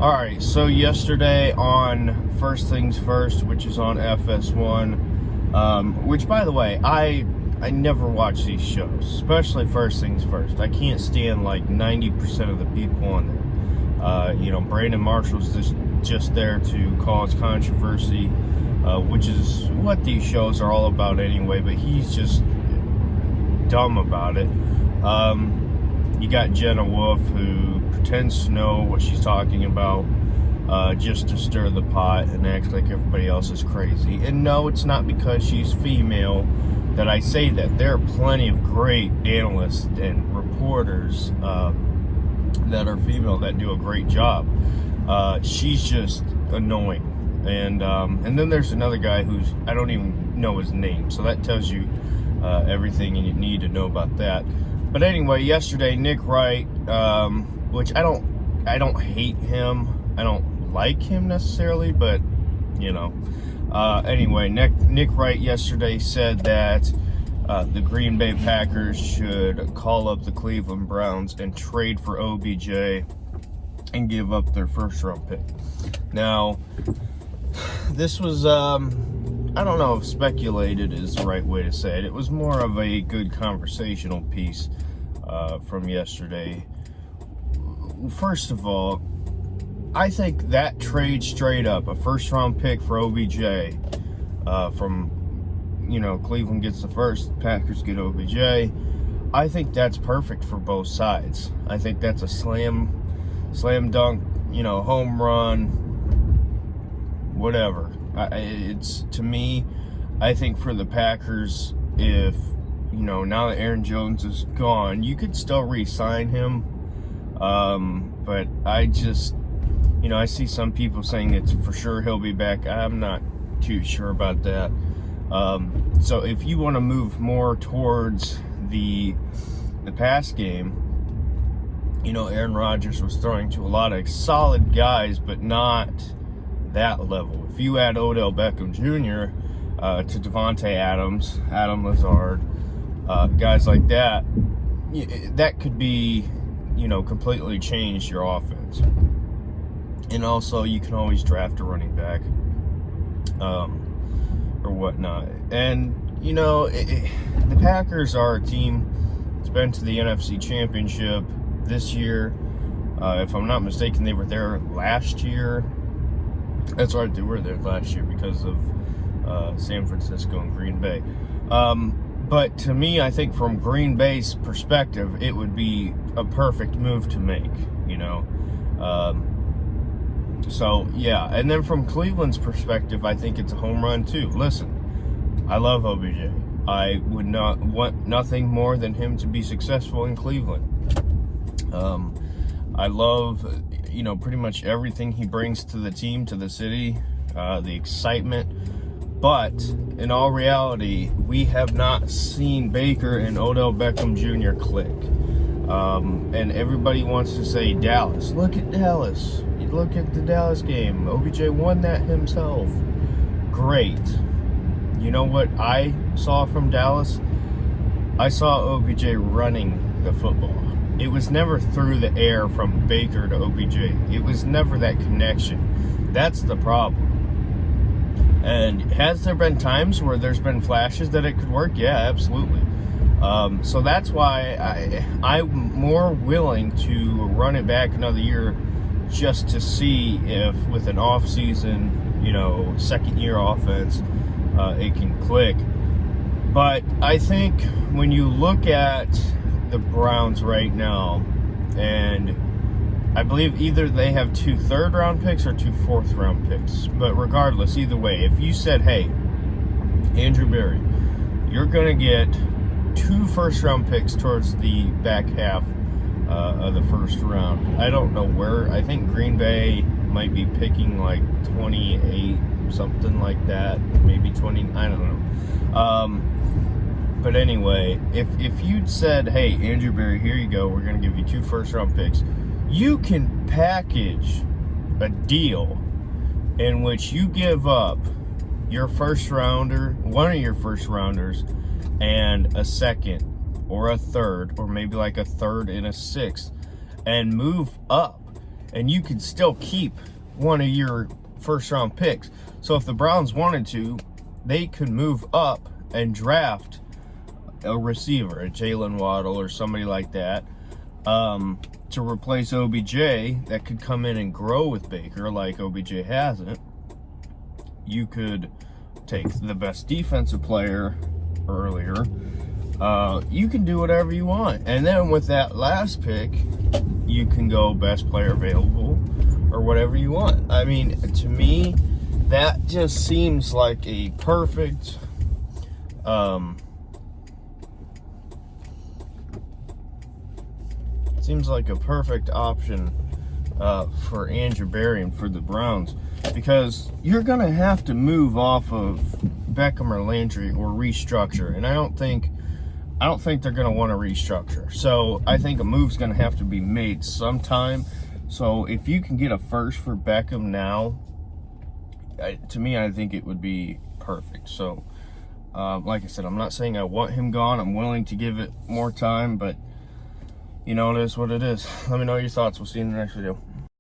All right, so yesterday on First Things First, which is on FS1, which, by the way, I never watch these shows, especially First Things First. I can't stand like 90% of the people on there. Brandon Marshall's just there to cause controversy, which is what these shows are all about anyway, but he's just dumb about it. You got Jenna Wolf, who pretends to know what she's talking about, just to stir the pot and act like everybody else is crazy. And no, it's not because she's female that I say that. There are plenty of great analysts and reporters that are female that do a great job. She's just annoying. And then there's another guy who's, I don't even know his name, so that tells you everything you need to know about that. But anyway, yesterday, Nick Wright, which I don't hate him. I don't like him necessarily, but, anyway, Nick Wright yesterday said that the Green Bay Packers should call up the Cleveland Browns and trade for OBJ and give up their first-round pick. Now, this was, I don't know if speculated is the right way to say it. It was more of a good conversational piece from yesterday. First of all, I think that trade straight up, a first-round pick for OBJ, from, Cleveland gets the first, Packers get OBJ. I think that's perfect for both sides. I think that's a slam dunk, home run, whatever. It's, to me, I think for the Packers, if, now that Aaron Jones is gone, you could still re-sign him. But I just, I see some people saying it's for sure he'll be back. I'm not too sure about that. So if you want to move more towards the pass game, Aaron Rodgers was throwing to a lot of solid guys, but not that level. If you add Odell Beckham Jr. To Devontae Adams, Adam Lazard, guys like that, that could be, completely change your offense. And also, you can always draft a running back, or whatnot. And, the Packers are a team that's been to the NFC Championship this year. If I'm not mistaken, they were there last year. That's right, they were there last year because of San Francisco and Green Bay. But to me, I think from Green Bay's perspective, it would be a perfect move to make, So, yeah. And then from Cleveland's perspective, I think it's a home run, too. Listen, I love OBJ. I would not want nothing more than him to be successful in Cleveland. I love, pretty much everything he brings to the team, to the city, the excitement. But in all reality, we have not seen Baker and Odell Beckham Jr. click. And everybody wants to say Dallas. Look at Dallas. Look at the Dallas game. OBJ won that himself. Great. You know what I saw from Dallas? I saw OBJ running the football. It was never through the air from Baker to OBJ. It was never that connection. That's the problem. And has there been times where there's been flashes that it could work? Yeah, absolutely. So that's why I'm more willing to run it back another year just to see if with an off-season, second-year offense, it can click. But I think when you look at the Browns right now, and I believe either they have 2 third-round picks or 2 fourth-round picks. But regardless, either way, if you said, hey, Andrew Berry, you're going to get 2 first-round picks towards the back half of the first round. I don't know where. I think Green Bay might be picking like 28, something like that. Maybe 20, I don't know. But anyway, if you'd said, hey, Andrew Berry, here you go, we're going to give you 2 first-round picks, you can package a deal in which you give up your first rounder, one of your first rounders, and a second or a third, or maybe like a third and a sixth, and move up and you could still keep one of your first-round picks. So if the Browns wanted to, they could move up and draft a receiver, a Jalen Waddle or somebody like that, to replace OBJ that could come in and grow with Baker like OBJ hasn't. You could take the best defensive player earlier. You can do whatever you want. And then with that last pick, you can go best player available or whatever you want. I mean, to me, that just seems like a perfect option for Andrew Berry and for the Browns, because you're going to have to move off of Beckham or Landry or restructure, and I don't think they're going to want to restructure. So I think a move's going to have to be made sometime. So if you can get a first for Beckham now, to me, I think it would be perfect. So like I said, I'm not saying I want him gone. I'm willing to give it more time, but you know, it is what it is. Let me know your thoughts. We'll see you in the next video.